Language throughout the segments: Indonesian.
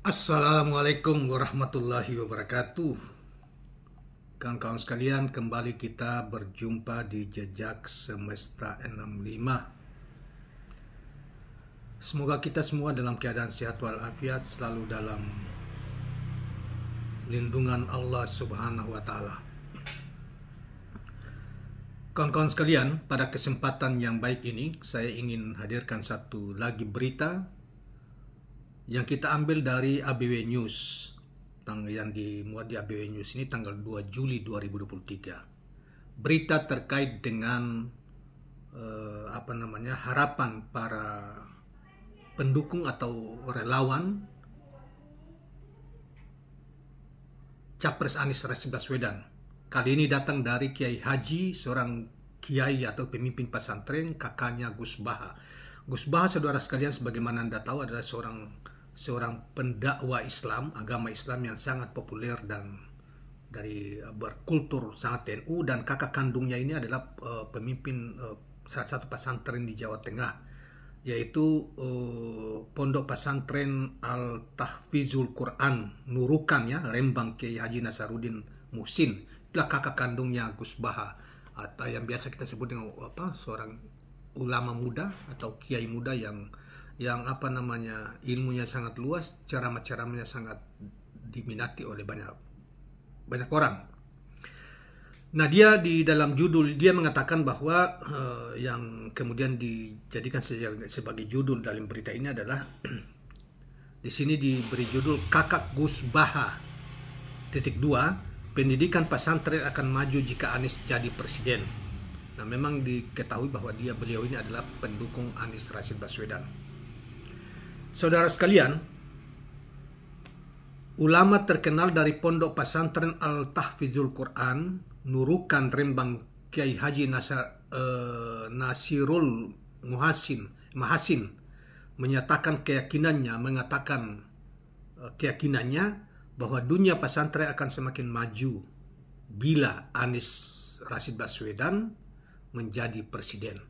Assalamualaikum warahmatullahi wabarakatuh. Kawan-kawan sekalian, kembali kita berjumpa di Jejak Semesta 65. Semoga kita semua dalam keadaan sehat walafiat, selalu dalam lindungan Allah Subhanahu wa Ta'ala. Kawan-kawan sekalian, pada kesempatan yang baik ini, saya ingin hadirkan satu lagi berita yang kita ambil dari ABW News, yang dimuat di ABW News ini tanggal 2 Juli 2023. Berita terkait dengan harapan para pendukung atau relawan Capres Anies Rashid Baswedan. Kali ini datang dari Kiai Haji, seorang kiai atau pemimpin pesantren, kakaknya Gus Baha. Gus Baha, saudara sekalian, sebagaimana Anda tahu, adalah seorang pendakwa Islam, agama Islam yang sangat populer dan dari berkultur sangat NU, dan kakak kandungnya ini adalah pemimpin salah satu pesantren di Jawa Tengah, yaitu Pondok Pesantren Al-Tahfizul Quran Nurukan, ya, Rembang, Kiai Haji Nasaruddin Muhsin. Itulah kakak kandungnya Gus Baha, atau yang biasa kita sebut dengan seorang ulama muda atau kiai muda yang ilmunya sangat luas, ceramah-ceramahnya sangat diminati oleh banyak orang. Nah, dia di dalam judul dia mengatakan bahwa yang kemudian dijadikan sebagai judul dalam berita ini adalah di sini diberi judul Kakak Gus Baha (2) Pendidikan pesantren akan maju jika Anies jadi presiden. Nah, memang diketahui bahwa beliau ini adalah pendukung Anies Rashid Baswedan. Saudara sekalian, ulama terkenal dari Pondok Pesantren Al-Tahfizul Quran Nurukan Rembang, Kiai Haji Nasirul Mahasin menyatakan keyakinannya bahwa dunia pesantren akan semakin maju bila Anies Rashid Baswedan menjadi presiden.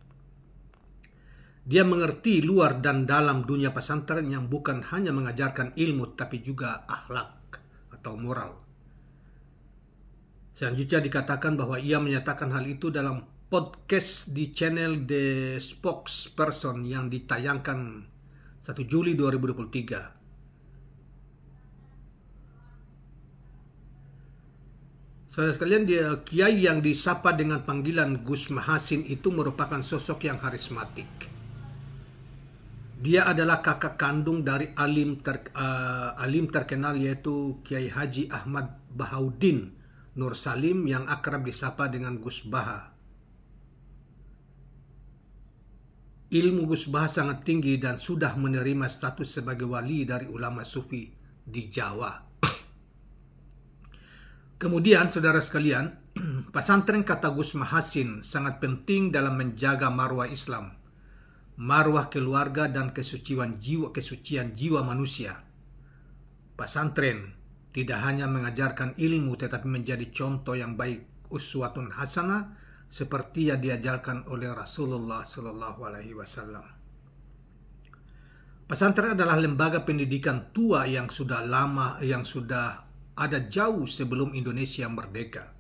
Dia mengerti luar dan dalam dunia pesantren yang bukan hanya mengajarkan ilmu tapi juga akhlak atau moral. Selanjutnya dikatakan bahwa ia menyatakan hal itu dalam podcast di channel The Spokesperson yang ditayangkan 1 Juli 2023. Saudara sekalian, kiai yang disapa dengan panggilan Gus Mahasin itu merupakan sosok yang karismatik. Dia adalah kakak kandung dari alim terkenal, yaitu Kiai Haji Ahmad Bahauddin Nur Salim yang akrab disapa dengan Gus Baha. Ilmu Gus Baha sangat tinggi dan sudah menerima status sebagai wali dari ulama sufi di Jawa. Kemudian, saudara sekalian, pesantren, kata Gus Mahasin, sangat penting dalam menjaga marwah Islam, marwah keluarga, dan kesucian jiwa manusia. Pesantren tidak hanya mengajarkan ilmu tetapi menjadi contoh yang baik, uswatun hasanah, seperti yang diajarkan oleh Rasulullah SAW. Pesantren adalah lembaga pendidikan tua yang sudah ada jauh sebelum Indonesia merdeka.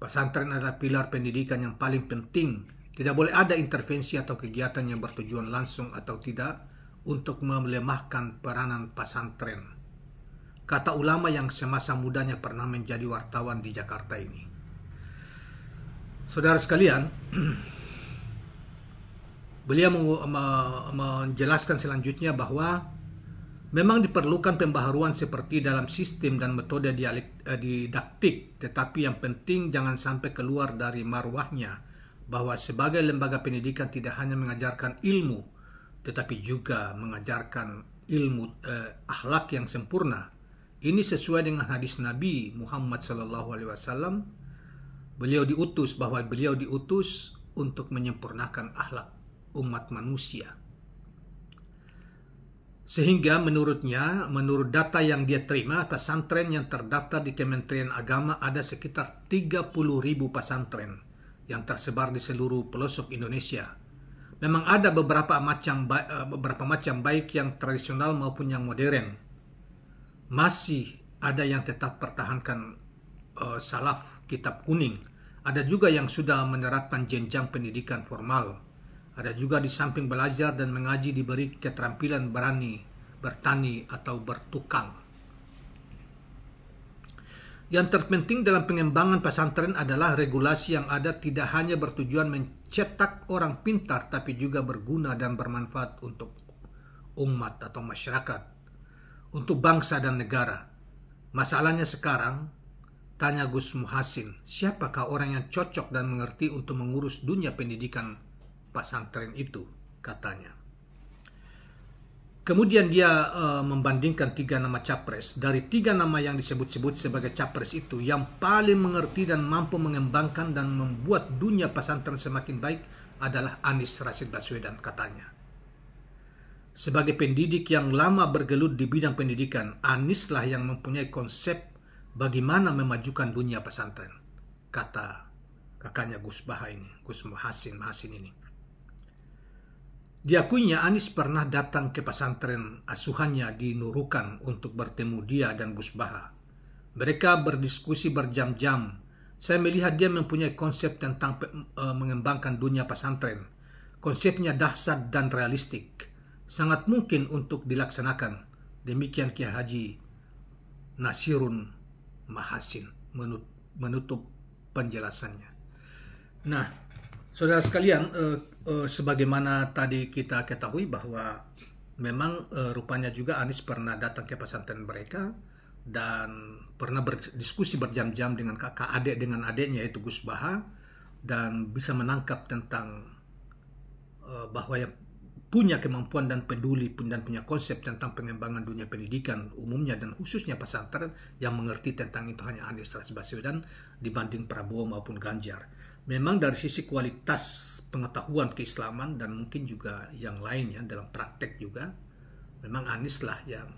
Pesantren adalah pilar pendidikan yang paling penting. Tidak boleh ada intervensi atau kegiatan yang bertujuan langsung atau tidak untuk melemahkan peranan pesantren, kata ulama yang semasa mudanya pernah menjadi wartawan di Jakarta ini. Saudara sekalian, beliau menjelaskan selanjutnya bahwa memang diperlukan pembaharuan seperti dalam sistem dan metode didaktik, tetapi yang penting jangan sampai keluar dari marwahnya, bahwa sebagai lembaga pendidikan tidak hanya mengajarkan ilmu, tetapi juga mengajarkan ilmu akhlak yang sempurna. Ini sesuai dengan hadis Nabi Muhammad SAW. Beliau diutus untuk menyempurnakan akhlak umat manusia. Sehingga menurut data yang dia terima, pesantren yang terdaftar di Kementerian Agama ada sekitar 30.000 pesantren yang tersebar di seluruh pelosok Indonesia. Memang ada beberapa macam baik yang tradisional maupun yang modern. Masih ada yang tetap pertahankan salaf kitab kuning. Ada juga yang sudah menerapkan jenjang pendidikan formal. Ada juga di samping belajar dan mengaji diberi keterampilan berani bertani atau bertukang. Yang terpenting dalam pengembangan pesantren adalah regulasi yang ada tidak hanya bertujuan mencetak orang pintar, tapi juga berguna dan bermanfaat untuk umat atau masyarakat, untuk bangsa dan negara. Masalahnya sekarang, tanya Gus Muhassin, siapakah orang yang cocok dan mengerti untuk mengurus dunia pendidikan pesantren itu, katanya. Kemudian dia membandingkan 3 nama capres. Dari 3 nama yang disebut-sebut sebagai capres itu, yang paling mengerti dan mampu mengembangkan dan membuat dunia pesantren semakin baik adalah Anies Rashid Baswedan, katanya. Sebagai pendidik yang lama bergelut di bidang pendidikan, Anies lah yang mempunyai konsep bagaimana memajukan dunia pesantren, kata kakaknya Gus Baha ini, Gus Muhassin ini. Diakuinya Anies pernah datang ke pesantren asuhannya di Nurukan untuk bertemu dia dan Gus Baha. Mereka berdiskusi berjam-jam. Saya melihat dia mempunyai konsep tentang mengembangkan dunia pesantren. Konsepnya dahsyat dan realistik. Sangat mungkin untuk dilaksanakan. Demikian Kiai Haji Nasirun Mahassin menutup penjelasannya. Nah, saudara sekalian, sebagaimana tadi kita ketahui bahwa memang rupanya juga Anies pernah datang ke pesantren mereka dan pernah berdiskusi berjam-jam dengan kakak adik dengan adiknya yaitu Gus Baha, dan bisa menangkap tentang bahwa yang punya kemampuan dan peduli dan punya konsep tentang pengembangan dunia pendidikan umumnya dan khususnya pesantren, yang mengerti tentang itu hanya Anies Rashid Baswedan dibanding Prabowo maupun Ganjar. Memang dari sisi kualitas pengetahuan keislaman dan mungkin juga yang lainnya dalam praktek juga, memang Anies lah yang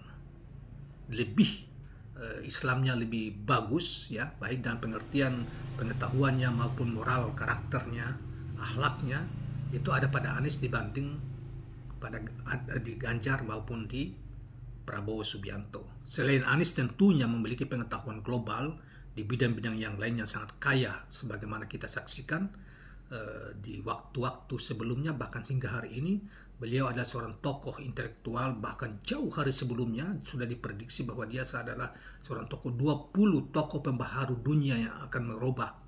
lebih Islamnya lebih bagus, ya, baik dalam pengertian pengetahuannya maupun moral karakternya, akhlaknya itu ada pada Anies dibanding pada di Ganjar maupun di Prabowo Subianto. Selain Anies tentunya memiliki pengetahuan global di bidang-bidang yang lain yang sangat kaya, sebagaimana kita saksikan di waktu-waktu sebelumnya, bahkan hingga hari ini beliau adalah seorang tokoh intelektual. Bahkan jauh hari sebelumnya sudah diprediksi bahwa dia adalah seorang tokoh 20 tokoh pembaharu dunia yang akan merubah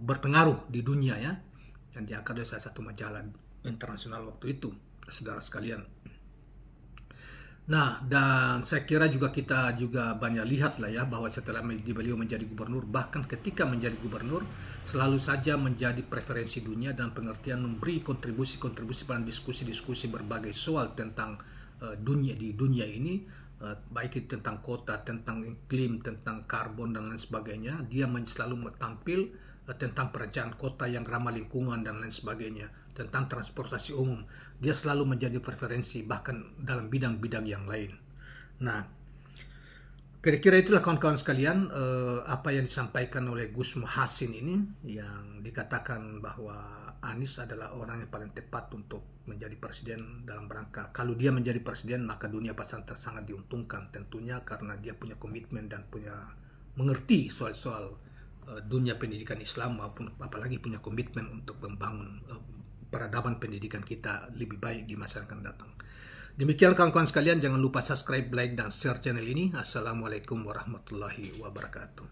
berpengaruh di dunia, ya, dan diangkat oleh salah satu majalah internasional waktu itu, saudara sekalian. Nah, dan saya kira juga kita juga banyak lihat lah, ya, bahwa setelah beliau menjadi gubernur, bahkan ketika menjadi gubernur selalu saja menjadi preferensi dunia dan pengertian memberi kontribusi-kontribusi pada diskusi-diskusi berbagai soal tentang dunia ini, baik itu tentang kota, tentang iklim, tentang karbon dan lain sebagainya. Dia selalu tampil tentang perencanaan kota yang ramah lingkungan dan lain sebagainya, tentang transportasi umum. Dia selalu menjadi preferensi bahkan dalam bidang-bidang yang lain. Nah, kira-kira itulah kawan-kawan sekalian apa yang disampaikan oleh Gus Muhassin ini, yang dikatakan bahwa Anies adalah orang yang paling tepat untuk menjadi presiden dalam rangka, kalau dia menjadi presiden maka dunia pesantren sangat diuntungkan tentunya, karena dia punya komitmen dan punya mengerti soal-soal dunia pendidikan Islam, maupun apalagi punya komitmen untuk membangun peradaban pendidikan kita lebih baik di masa yang akan datang. Demikian kawan-kawan sekalian, jangan lupa subscribe, like, dan share channel ini. Assalamualaikum warahmatullahi wabarakatuh.